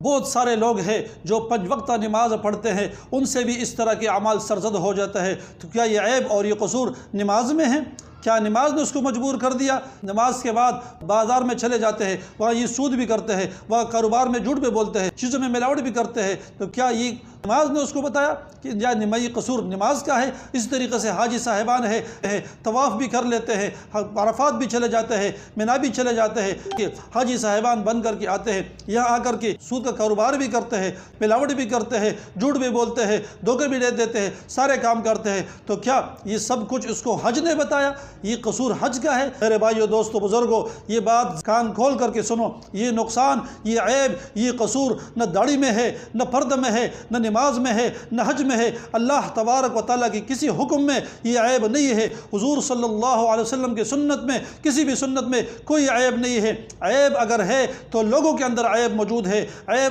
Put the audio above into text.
بہت سارے لوگ ہیں جو 5 وقتہ نماز پڑھتے ہیں، ان سے بھی اس طرح کے اعمال سرزد ہو جاتا ہے۔ تو کیا یہ عیب اور یہ قصور نماز میں ہے؟ کیا نماز نے اس کو مجبور کر دیا؟ نماز کے بعد بازار میں چلے جاتے ہیں، وہاں یہ سود بھی کرتے ہیں، وہاں کاروبار میں جھوٹ بھی بولتے ہیں، چیزوں میں ملاوٹ بھی کرتے ہیں، تو کیا یہ نماز نے اس کو بتایا کہ یہ قصور نماز کا ہے؟ اس طریقے سے حاجی صاحبان ہے طواف بھی کر لیتے ہیں، عرفات بھی چلے جاتے ہیں، مینا بھی چلے جاتے ہیں، کہ حاجی صاحبان بن کر کے آتے ہیں، یہاں آ کر کے سود کا کاروبار بھی کرتے ہیں، ملاوٹ بھی کرتے ہیں، جھوٹ بھی بولتے ہیں، دھوکے بھی دے دیتے ہیں، سارے کام کرتے ہیں۔ تو کیا یہ سب کچھ اس کو حج نے بتایا؟ یہ قصور حج کا ہے؟ میرے بھائیو، دوستو، بزرگوں، یہ بات کان کھول کر کے سنو۔ یہ نقصان، یہ عیب، یہ قصور نہ داڑھی میں ہے، نہ پرد میں ہے، نہ نماز میں ہے، نہ حج میں ہے۔ اللہ تبارک و تعالیٰ کی کسی حکم میں یہ عیب نہیں ہے۔ حضور صلی اللہ علیہ وسلم کی سنت میں، کسی بھی سنت میں کوئی عیب نہیں ہے۔ عیب اگر ہے تو لوگوں کے اندر عیب موجود ہے۔ عیب